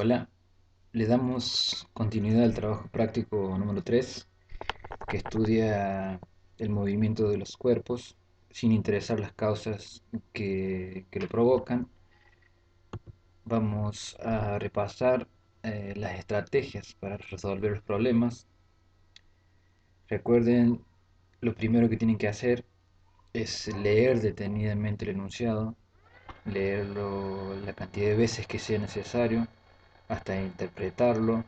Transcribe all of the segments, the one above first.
Hola, le damos continuidad al trabajo práctico número 3, que estudia el movimiento de los cuerpos sin interesar las causas que lo provocan. Vamos a repasar las estrategias para resolver los problemas. Recuerden, lo primero que tienen que hacer es leer detenidamente el enunciado, leerlo la cantidad de veces que sea necesario, hasta interpretarlo,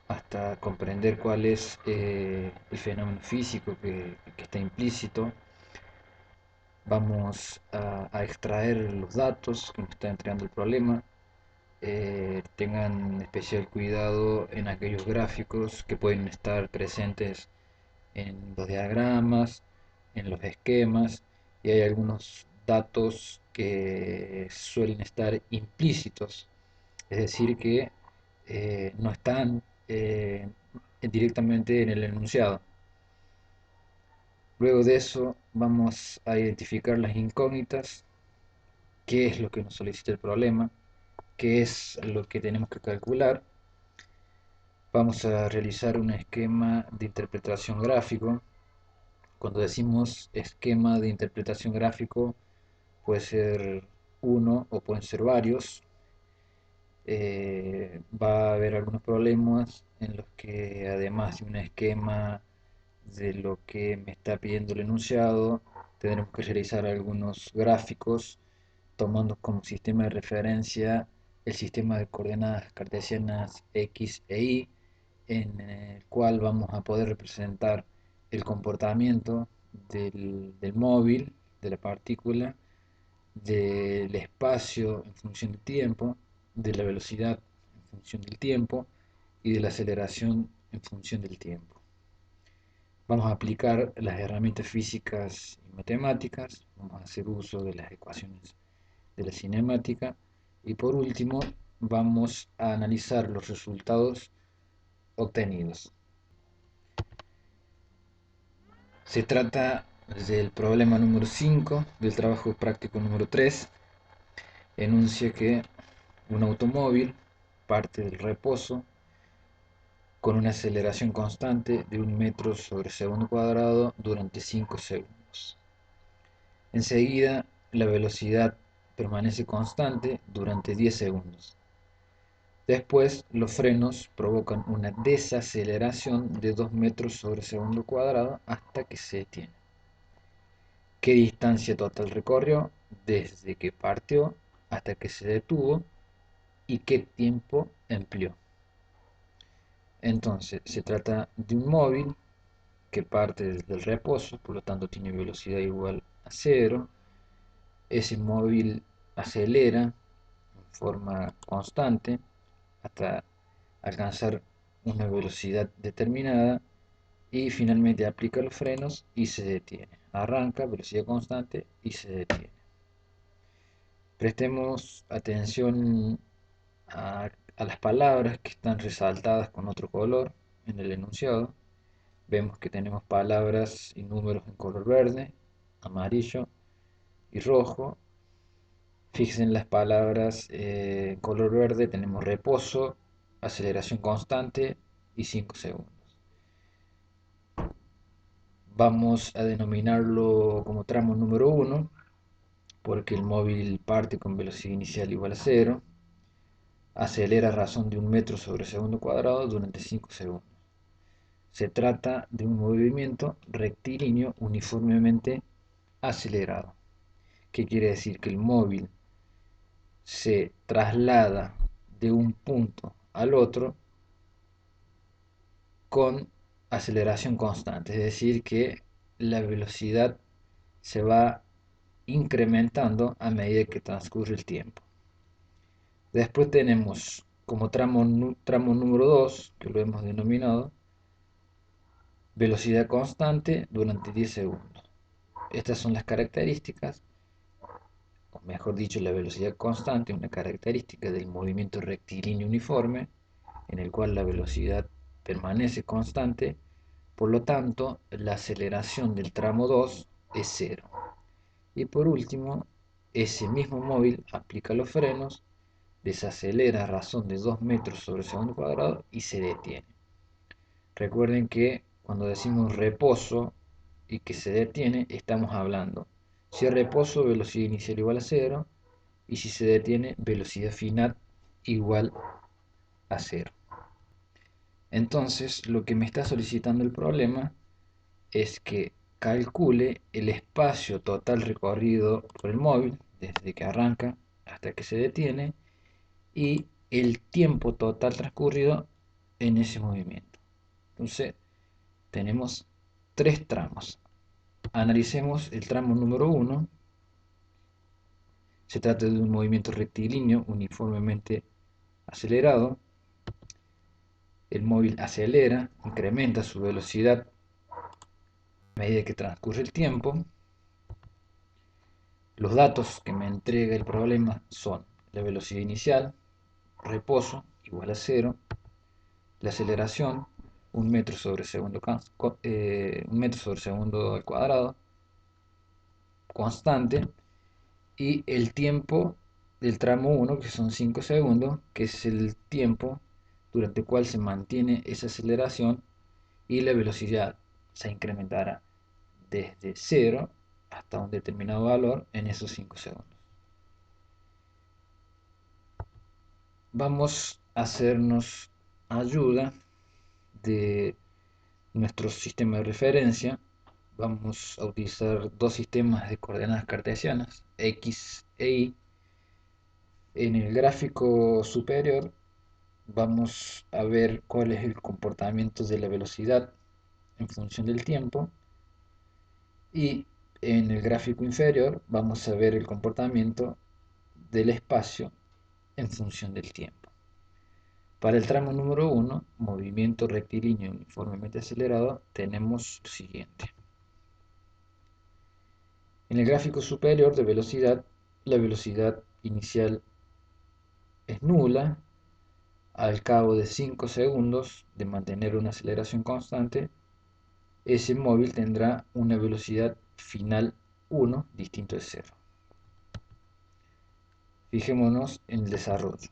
hasta comprender cuál es el fenómeno físico que está implícito. Vamos a extraer los datos que nos está entregando el problema. Tengan especial cuidado en aquellos gráficos que pueden estar presentes en los diagramas, en los esquemas, y hay algunos datos que suelen estar implícitos, es decir, que no están directamente en el enunciado. Luego de eso vamos a identificar las incógnitas, qué es lo que nos solicita el problema, qué es lo que tenemos que calcular. Vamos a realizar un esquema de interpretación gráfico. Cuando decimos esquema de interpretación gráfico, puede ser uno o pueden ser varios. Va a haber algunos problemas en los que, además de un esquema de lo que me está pidiendo el enunciado, tendremos que realizar algunos gráficos tomando como sistema de referencia el sistema de coordenadas cartesianas X e Y, en el cual vamos a poder representar el comportamiento del móvil, de la partícula, del espacio en función del tiempo, de la velocidad en función del tiempo y de la aceleración en función del tiempo. Vamos a aplicar las herramientas físicas y matemáticas, vamos a hacer uso de las ecuaciones de la cinemática y por último vamos a analizar los resultados obtenidos. Se trata del problema número 5 del trabajo práctico número 3. Enuncia que un automóvil parte del reposo con una aceleración constante de 1 metro sobre segundo cuadrado durante 5 segundos. Enseguida, la velocidad permanece constante durante 10 segundos. Después, los frenos provocan una desaceleración de 2 metros sobre segundo cuadrado hasta que se detiene. ¿Qué distancia total recorrió desde que partió hasta que se detuvo y qué tiempo empleó? Entonces, se trata de un móvil que parte desde el reposo, por lo tanto tiene velocidad igual a cero. Ese móvil acelera en forma constante hasta alcanzar una velocidad determinada y finalmente aplica los frenos y se detiene. Arranca, velocidad constante y se detiene. Prestemos atención a las palabras que están resaltadas con otro color en el enunciado. Vemos que tenemos palabras y números en color verde, amarillo y rojo. Fíjense en las palabras en color verde, tenemos reposo, aceleración constante y 5 segundos. Vamos a denominarlo como tramo número 1 porque el móvil parte con velocidad inicial igual a 0, acelera a razón de 1 metro sobre segundo cuadrado durante 5 segundos. Se trata de un movimiento rectilíneo uniformemente acelerado. ¿Qué quiere decir? Que el móvil se traslada de un punto al otro con aceleración constante, es decir, que la velocidad se va incrementando a medida que transcurre el tiempo. Después tenemos como tramo número 2, que lo hemos denominado, velocidad constante durante 10 segundos. Estas son las características, o mejor dicho, la velocidad constante, una característica del movimiento rectilíneo uniforme, en el cual la velocidad permanece constante, por lo tanto, la aceleración del tramo 2 es cero. Y por último, ese mismo móvil aplica los frenos desacelera a razón de 2 metros sobre segundo cuadrado y se detiene. Recuerden que cuando decimos reposo y que se detiene, estamos hablando si es reposo, velocidad inicial igual a 0, y si se detiene, velocidad final igual a 0. Entonces, lo que me está solicitando el problema es que calcule el espacio total recorrido por el móvil, desde que arranca hasta que se detiene, y el tiempo total transcurrido en ese movimiento. Entonces, tenemos tres tramos. Analicemos el tramo número 1. Se trata de un movimiento rectilíneo uniformemente acelerado. El móvil acelera, incrementa su velocidad a medida que transcurre el tiempo. Los datos que me entrega el problema son la velocidad inicial, reposo igual a 0, la aceleración 1 metro sobre segundo, 1 metro sobre segundo al cuadrado, constante, y el tiempo del tramo 1, que son 5 segundos, que es el tiempo durante el cual se mantiene esa aceleración y la velocidad se incrementará desde 0 hasta un determinado valor en esos 5 segundos. Vamos a hacernos ayuda de nuestro sistema de referencia. Vamos a utilizar dos sistemas de coordenadas cartesianas, X e Y. En el gráfico superior vamos a ver cuál es el comportamiento de la velocidad en función del tiempo, y en el gráfico inferior vamos a ver el comportamiento del espacio en función del tiempo. Para el tramo número 1, movimiento rectilíneo uniformemente acelerado, tenemos lo siguiente. En el gráfico superior de velocidad, la velocidad inicial es nula. Al cabo de 5 segundos de mantener una aceleración constante, ese móvil tendrá una velocidad final 1 distinto de 0. Fijémonos en el desarrollo.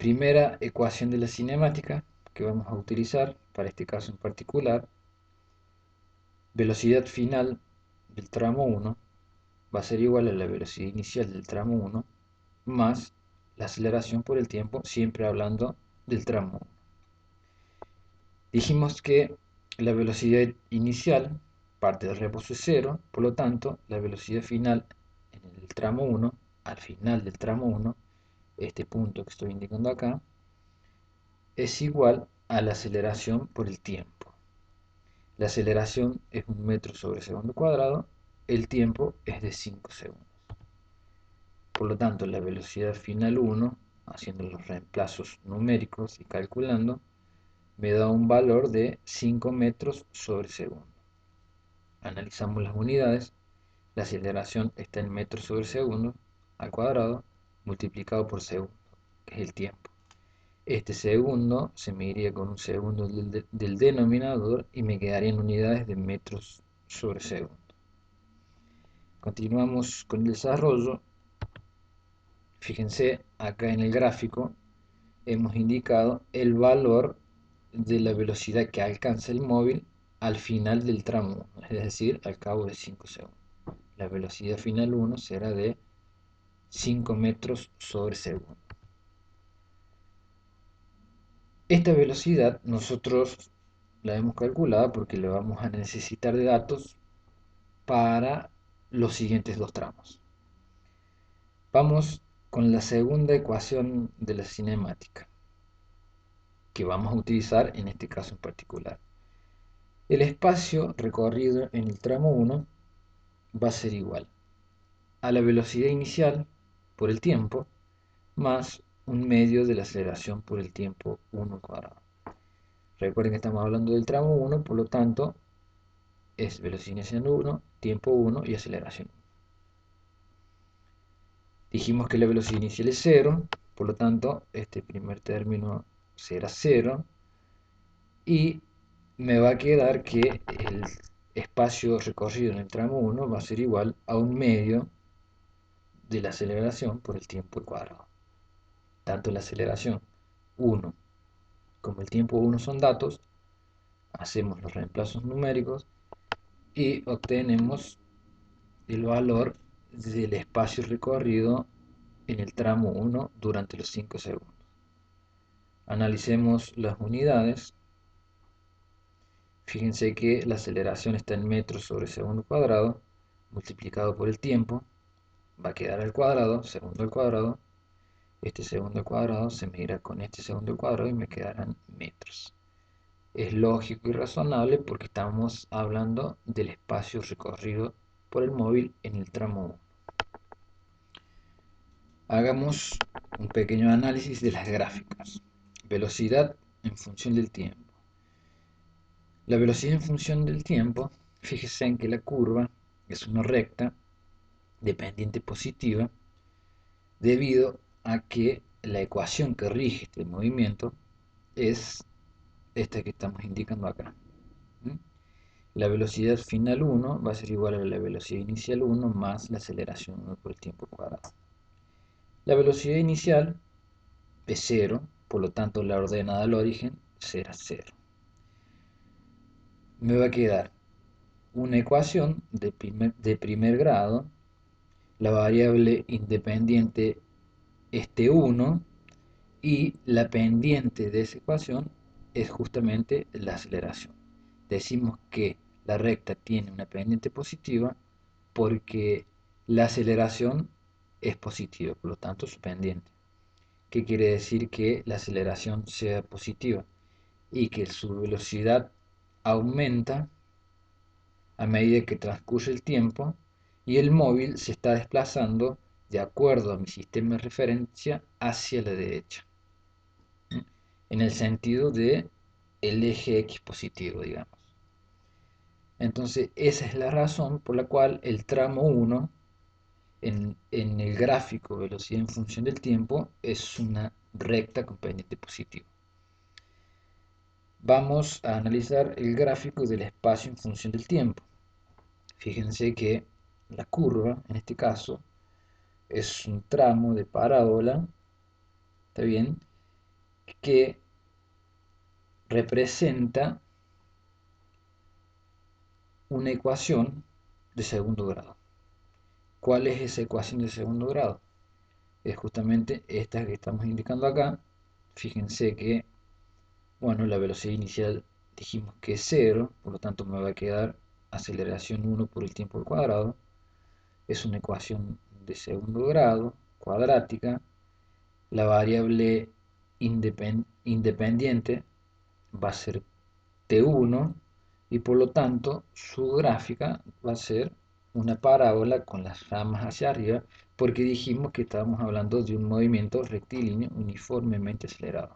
Primera ecuación de la cinemática que vamos a utilizar para este caso en particular. Velocidad final del tramo 1 va a ser igual a la velocidad inicial del tramo 1 más la aceleración por el tiempo, siempre hablando del tramo 1. Dijimos que la velocidad inicial parte del reposo es 0, por lo tanto la velocidad final en el tramo 1, al final del tramo 1, este punto que estoy indicando acá, es igual a la aceleración por el tiempo. La aceleración es 1 metro sobre segundo cuadrado, el tiempo es de 5 segundos. Por lo tanto, la velocidad final 1, haciendo los reemplazos numéricos y calculando, me da un valor de 5 metros sobre segundo. Analizamos las unidades. La aceleración está en metros sobre segundo al cuadrado multiplicado por segundo, que es el tiempo. Este segundo se me iría con un segundo del denominador y me quedaría en unidades de metros sobre segundo. Continuamos con el desarrollo. Fíjense, acá en el gráfico hemos indicado el valor de la velocidad que alcanza el móvil al final del tramo 1, es decir, al cabo de 5 segundos. La velocidad final 1 será de 5 metros sobre segundo. Esta velocidad nosotros la hemos calculado porque le vamos a necesitar de datos para los siguientes dos tramos. Vamos con la segunda ecuación de la cinemática que vamos a utilizar en este caso en particular. El espacio recorrido en el tramo 1 va a ser igual a la velocidad inicial por el tiempo más un medio de la aceleración por el tiempo 1 al cuadrado. Recuerden que estamos hablando del tramo 1, por lo tanto es velocidad inicial 1, tiempo 1 y aceleración 1. Dijimos que la velocidad inicial es 0, por lo tanto este primer término será 0 y me va a quedar que el espacio recorrido en el tramo 1 va a ser igual a un medio de la aceleración por el tiempo al cuadrado. Tanto la aceleración 1 como el tiempo 1 son datos, hacemos los reemplazos numéricos y obtenemos el valor del espacio recorrido en el tramo 1 durante los 5 segundos. Analicemos las unidades. Fíjense que la aceleración está en metros sobre segundo cuadrado, multiplicado por el tiempo, va a quedar al cuadrado, segundo al cuadrado. Este segundo al cuadrado se medirá con este segundo al cuadrado y me quedarán metros. Es lógico y razonable porque estamos hablando del espacio recorrido por el móvil en el tramo 1. Hagamos un pequeño análisis de las gráficas. Velocidad en función del tiempo. La velocidad en función del tiempo, fíjese en que la curva es una recta de pendiente positiva debido a que la ecuación que rige este movimiento es esta que estamos indicando acá. La velocidad final 1 va a ser igual a la velocidad inicial 1 más la aceleración 1 por el tiempo cuadrado. La velocidad inicial es 0, por lo tanto la ordenada al origen será 0. Me va a quedar una ecuación de primer grado, la variable independiente es T1 y la pendiente de esa ecuación es justamente la aceleración. Decimos que la recta tiene una pendiente positiva porque la aceleración es positiva, por lo tanto su pendiente. ¿Qué quiere decir que la aceleración sea positiva? Y que su velocidad aumenta a medida que transcurre el tiempo y el móvil se está desplazando de acuerdo a mi sistema de referencia hacia la derecha, en el sentido de el eje X positivo, digamos. Entonces esa es la razón por la cual el tramo 1 en el gráfico velocidad en función del tiempo es una recta con pendiente positivo. Vamos a analizar el gráfico del espacio en función del tiempo. Fíjense que la curva, en este caso, es un tramo de parábola, ¿está bien? Que representa una ecuación de segundo grado. ¿Cuál es esa ecuación de segundo grado? Es justamente esta que estamos indicando acá. Fíjense que, bueno, la velocidad inicial dijimos que es 0, por lo tanto me va a quedar aceleración 1 por el tiempo al cuadrado. Es una ecuación de segundo grado, cuadrática. La variable independiente va a ser T1 y por lo tanto su gráfica va a ser una parábola con las ramas hacia arriba porque dijimos que estábamos hablando de un movimiento rectilíneo uniformemente acelerado.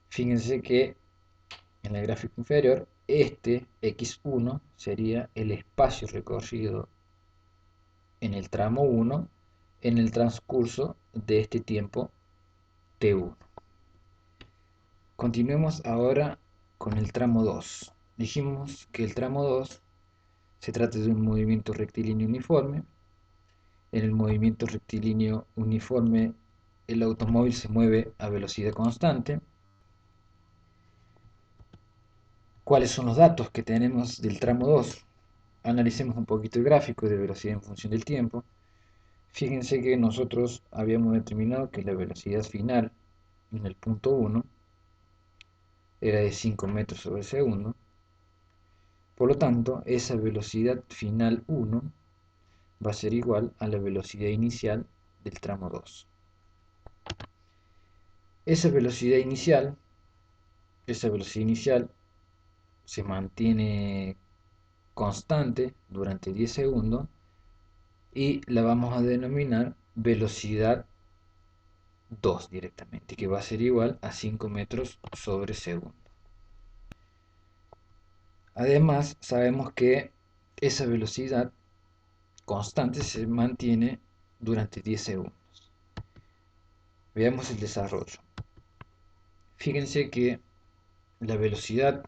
Fíjense que en el gráfico inferior este x1 sería el espacio recorrido en el tramo 1 en el transcurso de este tiempo T1. Continuemos ahora con el tramo 2. Dijimos que el tramo 2 se trata de un movimiento rectilíneo uniforme. En el movimiento rectilíneo uniforme el automóvil se mueve a velocidad constante. ¿Cuáles son los datos que tenemos del tramo 2? Analicemos un poquito el gráfico de velocidad en función del tiempo. Fíjense que nosotros habíamos determinado que la velocidad final en el punto 1 era de 5 metros sobre segundo. Por lo tanto, esa velocidad final 1 va a ser igual a la velocidad inicial del tramo 2. Esa velocidad inicial se mantiene constante durante 10 segundos y la vamos a denominar velocidad 2 directamente, que va a ser igual a 5 metros sobre segundo. Además, sabemos que esa velocidad constante se mantiene durante 10 segundos. Veamos el desarrollo. Fíjense que la velocidad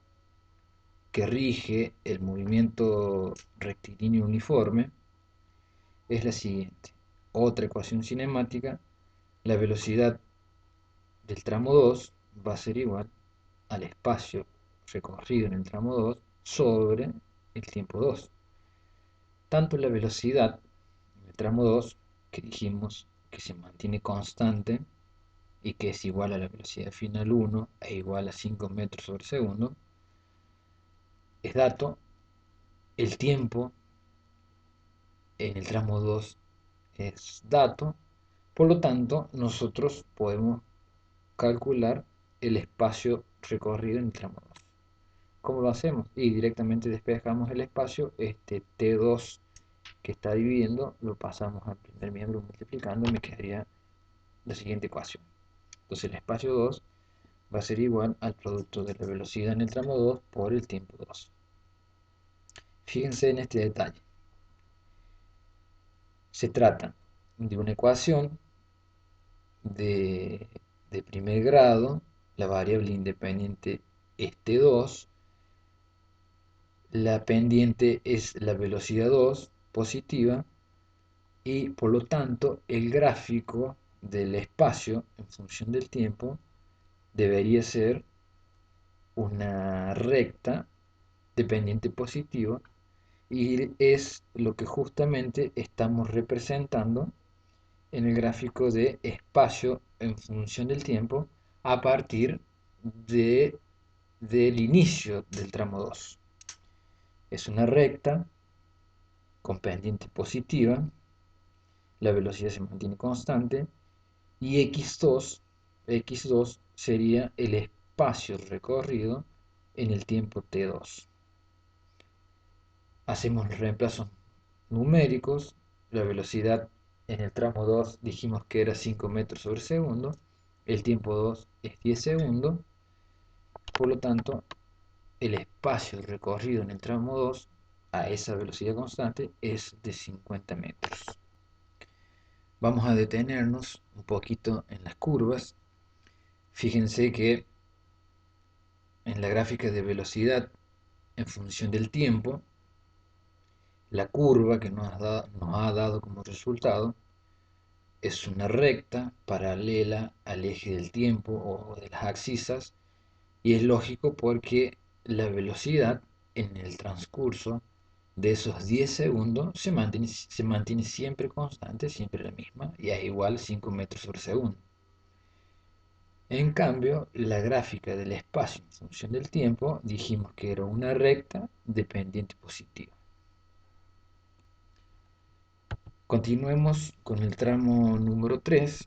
que rige el movimiento rectilíneo uniforme es la siguiente. Otra ecuación cinemática, la velocidad del tramo 2 va a ser igual al espacio recorrido en el tramo 2 sobre el tiempo 2. Tanto la velocidad en el tramo 2, que dijimos que se mantiene constante y que es igual a la velocidad final 1 e igual a 5 metros sobre segundo, es dato. El tiempo en el tramo 2 es dato. Por lo tanto, nosotros podemos calcular el espacio recorrido en el tramo 2. ¿Cómo lo hacemos? Y directamente despejamos el espacio, este T2 que está dividiendo, lo pasamos al primer miembro multiplicando y me quedaría la siguiente ecuación. Entonces el espacio 2 va a ser igual al producto de la velocidad en el tramo 2 por el tiempo 2. Fíjense en este detalle. Se trata de una ecuación de, de primer grado, la variable independiente es T2, la pendiente es la velocidad 2 positiva y por lo tanto el gráfico del espacio en función del tiempo debería ser una recta dependiente positiva y es lo que justamente estamos representando en el gráfico de espacio en función del tiempo a partir de, del inicio del tramo 2. Es una recta con pendiente positiva, la velocidad se mantiene constante y x2 sería el espacio recorrido en el tiempo t2. Hacemos los reemplazos numéricos, la velocidad en el tramo 2 dijimos que era 5 metros sobre segundo, el tiempo 2 es 10 segundos, por lo tanto el espacio recorrido en el tramo 2 a esa velocidad constante es de 50 metros. Vamos a detenernos un poquito en las curvas. Fíjense que en la gráfica de velocidad en función del tiempo, la curva que nos ha dado como resultado es una recta paralela al eje del tiempo o de las abscisas y es lógico porque la velocidad en el transcurso de esos 10 segundos se mantiene siempre constante, siempre la misma y es igual a 5 metros por segundo. En cambio, la gráfica del espacio en función del tiempo dijimos que era una recta dependiente positiva. Continuemos con el tramo número 3,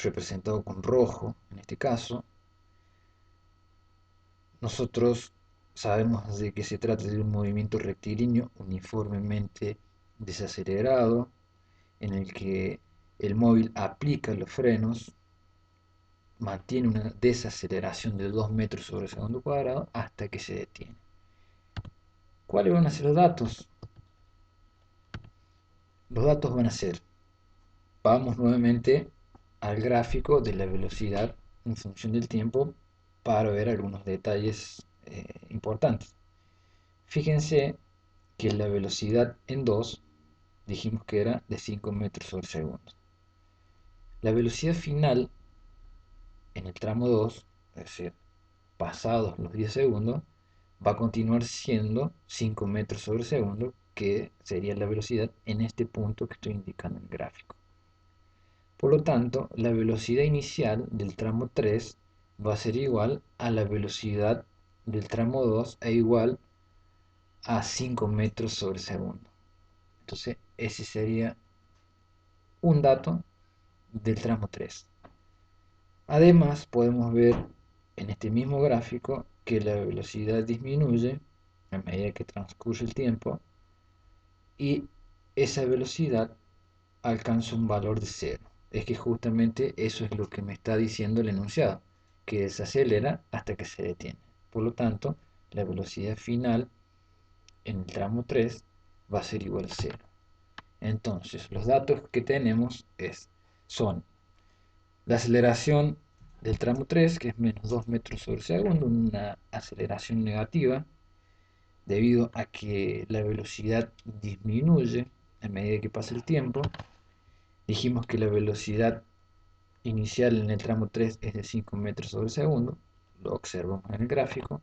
representado con rojo en este caso. Nosotros sabemos de que se trata de un movimiento rectilíneo uniformemente desacelerado, en el que el móvil aplica los frenos, mantiene una desaceleración de 2 metros sobre segundo cuadrado hasta que se detiene. ¿Cuáles van a ser los datos? Los datos van a ser, vamos nuevamente al gráfico de la velocidad en función del tiempo para ver algunos detalles importantes. Fíjense que la velocidad en 2 dijimos que era de 5 metros sobre segundo. La velocidad final en el tramo 2, es decir, pasados los 10 segundos, va a continuar siendo 5 metros sobre segundo, que sería la velocidad en este punto que estoy indicando en el gráfico. Por lo tanto, la velocidad inicial del tramo 3 va a ser igual a la velocidad del tramo 2 e igual a 5 metros sobre segundo. Entonces, ese sería un dato del tramo 3. Además, podemos ver en este mismo gráfico que la velocidad disminuye a medida que transcurre el tiempo y esa velocidad alcanza un valor de 0. Es que justamente eso es lo que me está diciendo el enunciado, que desacelera hasta que se detiene. Por lo tanto, la velocidad final en el tramo 3 va a ser igual a 0. Entonces, los datos que tenemos son la aceleración del tramo 3, que es menos 2 metros sobre segundo, una aceleración negativa, debido a que la velocidad disminuye a medida que pasa el tiempo. Dijimos que la velocidad inicial en el tramo 3 es de 5 metros sobre segundo, lo observamos en el gráfico.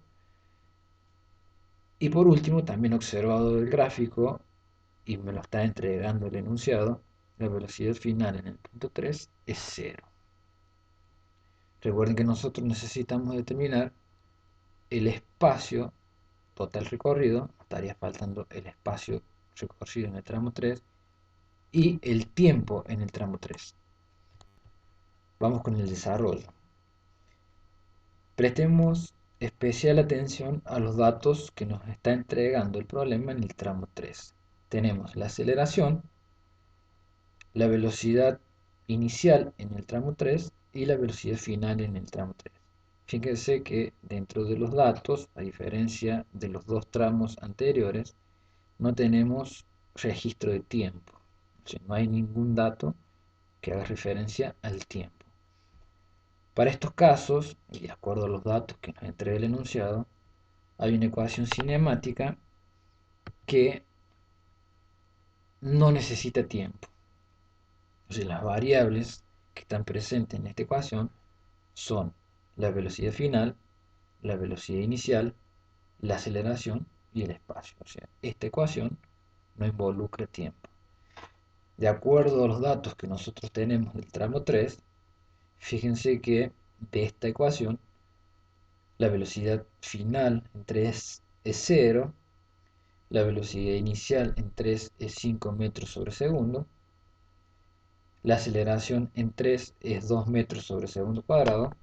Y por último, también observado el gráfico, y me lo está entregando el enunciado, la velocidad final en el punto 3 es 0. Recuerden que nosotros necesitamos determinar el espacio total recorrido, estaría faltando el espacio recorrido en el tramo 3 y el tiempo en el tramo 3. Vamos con el desarrollo. Prestemos especial atención a los datos que nos está entregando el problema en el tramo 3. Tenemos la aceleración, la velocidad inicial en el tramo 3 y la velocidad final en el tramo 3. Fíjense que dentro de los datos, a diferencia de los dos tramos anteriores, no tenemos registro de tiempo. O sea, no hay ningún dato que haga referencia al tiempo. Para estos casos, y de acuerdo a los datos que nos entrega el enunciado, hay una ecuación cinemática que no necesita tiempo. O sea, las variables que están presentes en esta ecuación son la velocidad final, la velocidad inicial, la aceleración y el espacio. O sea, esta ecuación no involucra tiempo. De acuerdo a los datos que nosotros tenemos del tramo 3, fíjense que de esta ecuación la velocidad final en 3 es 0, la velocidad inicial en 3 es 5 metros sobre segundo, la aceleración en 3 es 2 metros sobre segundo cuadrado,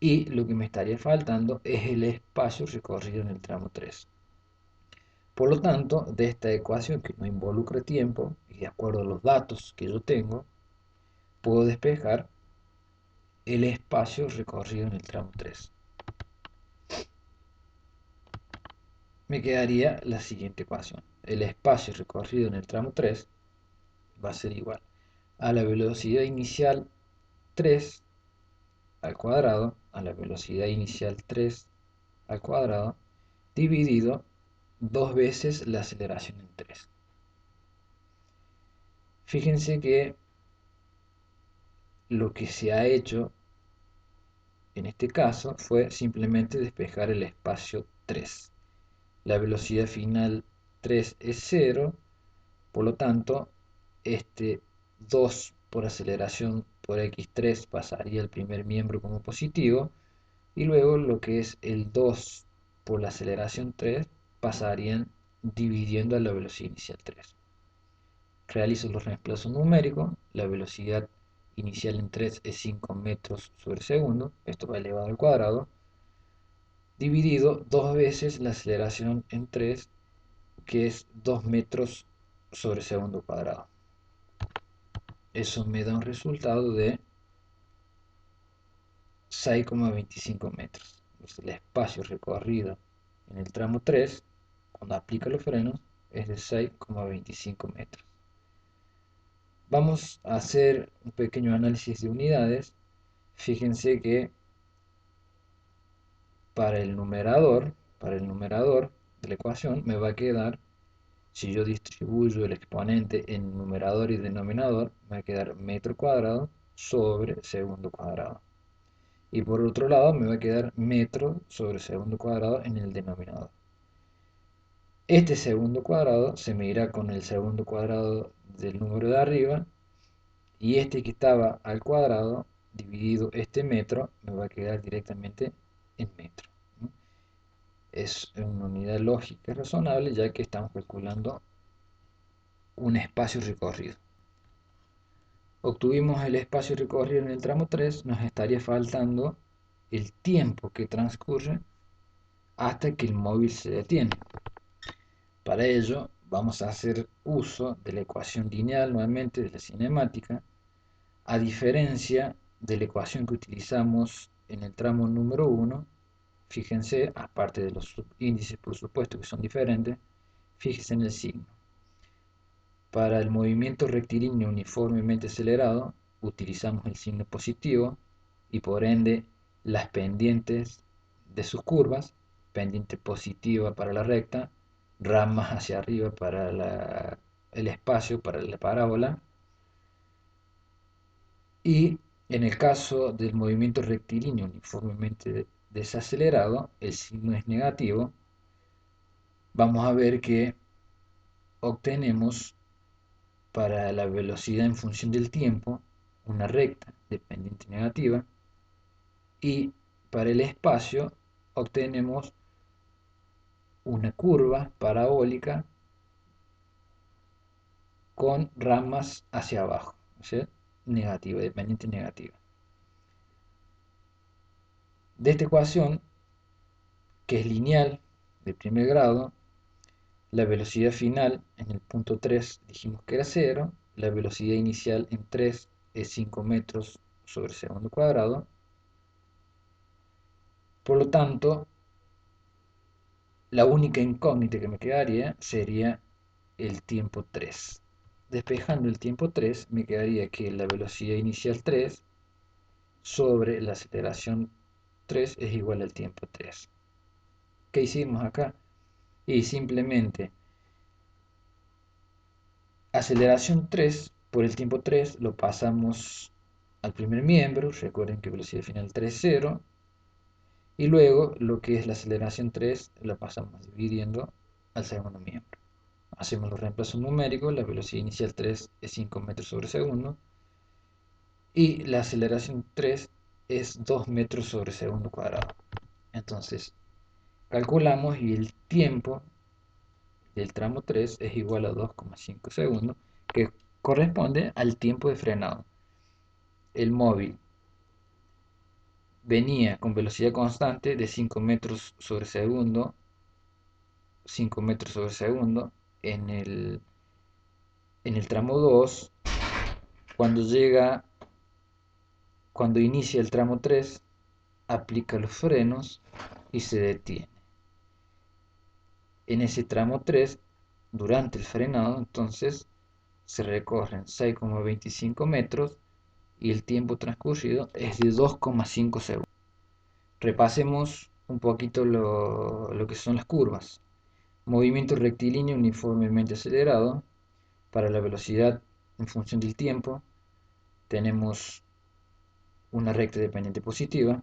y lo que me estaría faltando es el espacio recorrido en el tramo 3. Por lo tanto, de esta ecuación que no involucra tiempo, y de acuerdo a los datos que yo tengo, puedo despejar el espacio recorrido en el tramo 3. Me quedaría la siguiente ecuación. El espacio recorrido en el tramo 3 va a ser igual a la velocidad inicial 3 al cuadrado, a la velocidad inicial 3 al cuadrado, dividido dos veces la aceleración en 3. Fíjense que lo que se ha hecho en este caso fue simplemente despejar el espacio 3. La velocidad final 3 es 0, por lo tanto, este 2 por aceleración por x3 pasaría al primer miembro como positivo, y luego lo que es el 2 por la aceleración 3 pasarían dividiendo a la velocidad inicial 3. Realizo los reemplazos numéricos, la velocidad inicial en 3 es 5 metros sobre segundo, esto va elevado al cuadrado, dividido dos veces la aceleración en 3, que es 2 metros sobre segundo cuadrado. Eso me da un resultado de 6,25 metros. Entonces, el espacio recorrido en el tramo 3, cuando aplica los frenos, es de 6,25 metros. Vamos a hacer un pequeño análisis de unidades. Fíjense que para el numerador de la ecuación me va a quedar, si yo distribuyo el exponente en numerador y denominador, me va a quedar metro cuadrado sobre segundo cuadrado. Y por otro lado me va a quedar metro sobre segundo cuadrado en el denominador. Este segundo cuadrado se medirá con el segundo cuadrado del número de arriba, y este que estaba al cuadrado dividido este metro me va a quedar directamente en metro. Es una unidad lógica razonable, ya que estamos calculando un espacio recorrido. Obtuvimos el espacio recorrido en el tramo 3, nos estaría faltando el tiempo que transcurre hasta que el móvil se detiene. Para ello vamos a hacer uso de la ecuación lineal nuevamente de la cinemática, a diferencia de la ecuación que utilizamos en el tramo número 1. Fíjense, aparte de los subíndices por supuesto que son diferentes, fíjense en el signo. Para el movimiento rectilíneo uniformemente acelerado utilizamos el signo positivo, y por ende las pendientes de sus curvas, pendiente positiva para la recta, ramas hacia arriba para la el espacio para la parábola. Y en el caso del movimiento rectilíneo uniformemente desacelerado, el signo es negativo. Vamos a ver que obtenemos para la velocidad en función del tiempo una recta de pendiente negativa, y para el espacio obtenemos una curva parabólica con ramas hacia abajo, o sea, negativa, de pendiente negativa. De esta ecuación, que es lineal de primer grado, la velocidad final en el punto 3 dijimos que era 0, la velocidad inicial en 3 es 5 metros sobre segundo cuadrado. Por lo tanto, la única incógnita que me quedaría sería el tiempo 3. Despejando el tiempo 3, me quedaría que la velocidad inicial 3 sobre la aceleración 3 es igual al tiempo 3. ¿Qué hicimos acá? Y simplemente aceleración 3 por el tiempo 3 lo pasamos al primer miembro. Recuerden que velocidad final 3 es 0. Y luego lo que es la aceleración 3 lo pasamos dividiendo al segundo miembro. Hacemos los reemplazos numéricos. La velocidad inicial 3 es 5 metros sobre segundo. Y la aceleración 3 es 2 metros sobre segundo cuadrado. Entonces calculamos y el tiempo del tramo 3 es igual a 2,5 segundos, que corresponde al tiempo de frenado. El móvil venía con velocidad constante de 5 metros sobre segundo, 5 metros sobre segundo en el tramo 2. Cuando cuando inicia el tramo 3, aplica los frenos y se detiene. En ese tramo 3, durante el frenado, entonces se recorren 6,25 metros y el tiempo transcurrido es de 2,5 segundos. Repasemos un poquito lo que son las curvas. Movimiento rectilíneo uniformemente acelerado. Para la velocidad en función del tiempo tenemos una recta de pendiente positiva.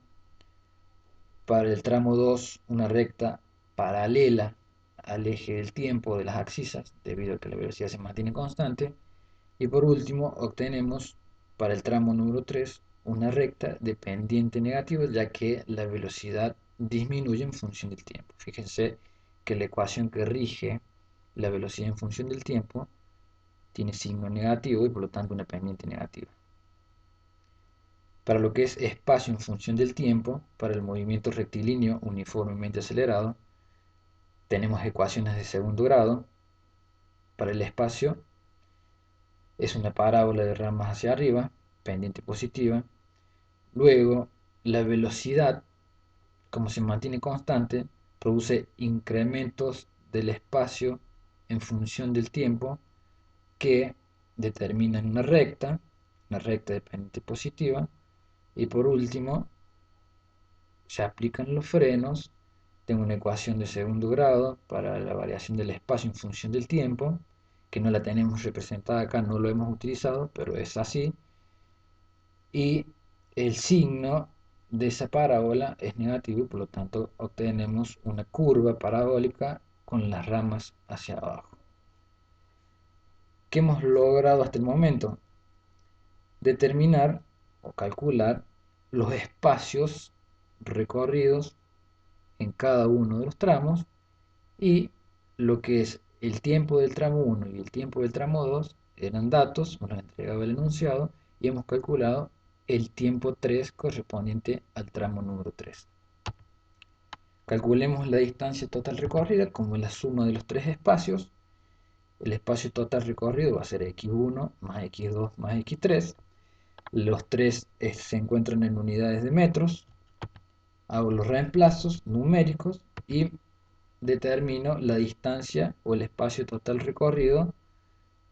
Para el tramo 2, una recta paralela al eje del tiempo de las abscisas, debido a que la velocidad se mantiene constante. Y por último, obtenemos para el tramo número 3 una recta de pendiente negativa, ya que la velocidad disminuye en función del tiempo. Fíjense que la ecuación que rige la velocidad en función del tiempo tiene signo negativo y por lo tanto una pendiente negativa. Para lo que es espacio en función del tiempo, para el movimiento rectilíneo uniformemente acelerado, tenemos ecuaciones de segundo grado. Para el espacio es una parábola de ramas hacia arriba, pendiente positiva. Luego, la velocidad, como se mantiene constante, produce incrementos del espacio en función del tiempo que determinan una recta de pendiente positiva. Y por último, se aplican los frenos. Tengo una ecuación de segundo grado para la variación del espacio en función del tiempo, que no la tenemos representada acá, no lo hemos utilizado, pero es así. Y el signo de esa parábola es negativo y por lo tanto obtenemos una curva parabólica con las ramas hacia abajo. ¿Qué hemos logrado hasta el momento? Determinar o calcular los espacios recorridos en cada uno de los tramos, y lo que es el tiempo del tramo 1 y el tiempo del tramo 2 eran datos, nos los entregaba el enunciado y hemos calculado el tiempo 3 correspondiente al tramo número 3. Calculemos la distancia total recorrida como la suma de los tres espacios. El espacio total recorrido va a ser x1 más x2 más x3. Los tres se encuentran en unidades de metros. Hago los reemplazos numéricos y determino la distancia o el espacio total recorrido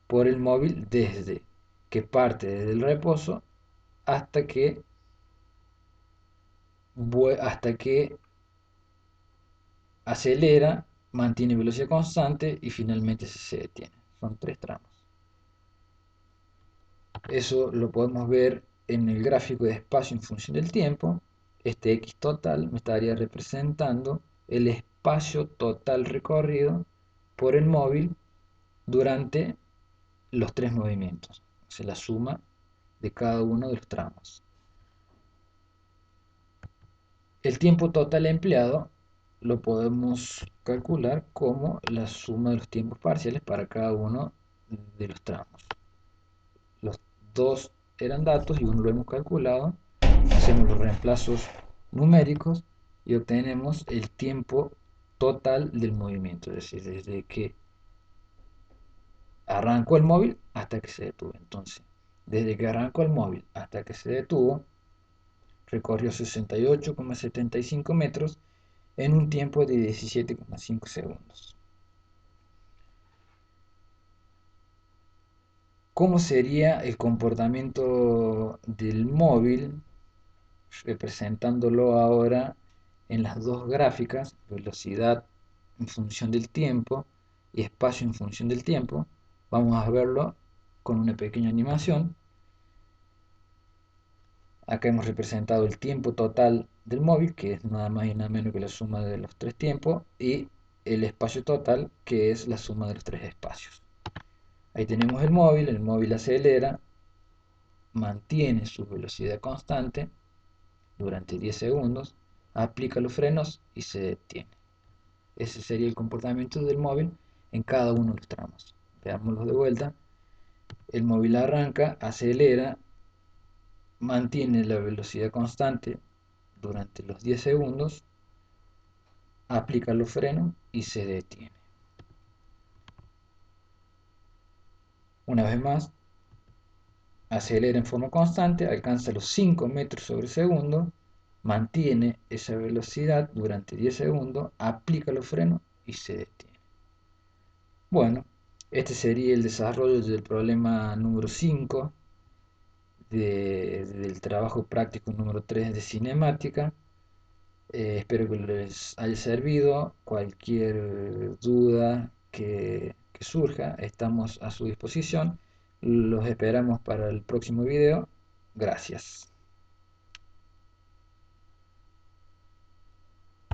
por el móvil desde que parte desde el reposo hasta que acelera, mantiene velocidad constante y finalmente se detiene. Son tres tramos. Eso lo podemos ver en el gráfico de espacio en función del tiempo. Este X total me estaría representando el espacio total recorrido por el móvil durante los tres movimientos, o sea, la suma de cada uno de los tramos. El tiempo total empleado lo podemos calcular como la suma de los tiempos parciales para cada uno de los tramos. Los dos eran datos y uno lo hemos calculado. Hacemos los reemplazos numéricos y obtenemos el tiempo total del movimiento, es decir, desde que arrancó el móvil hasta que se detuvo. Entonces, desde que arrancó el móvil hasta que se detuvo, recorrió 68,75 metros en un tiempo de 17,5 segundos. ¿Cómo sería el comportamiento del móvil representándolo ahora en las dos gráficas, velocidad en función del tiempo y espacio en función del tiempo? Vamos a verlo con una pequeña animación. Acá hemos representado el tiempo total del móvil, que es nada más y nada menos que la suma de los tres tiempos, y el espacio total, que es la suma de los tres espacios. Ahí tenemos el móvil acelera, mantiene su velocidad constante durante 10 segundos, aplica los frenos y se detiene. Ese sería el comportamiento del móvil en cada uno de los tramos. Veámoslo de vuelta. El móvil arranca, acelera, mantiene la velocidad constante durante los 10 segundos, aplica los frenos y se detiene. Una vez más, acelera en forma constante, alcanza los 5 metros sobre segundo, mantiene esa velocidad durante 10 segundos, aplica los frenos y se detiene. Bueno, este sería el desarrollo del problema número 5 del trabajo práctico número 3 de cinemática. Espero que les haya servido. Cualquier duda que surja, estamos a su disposición. Los esperamos para el próximo video. Gracias.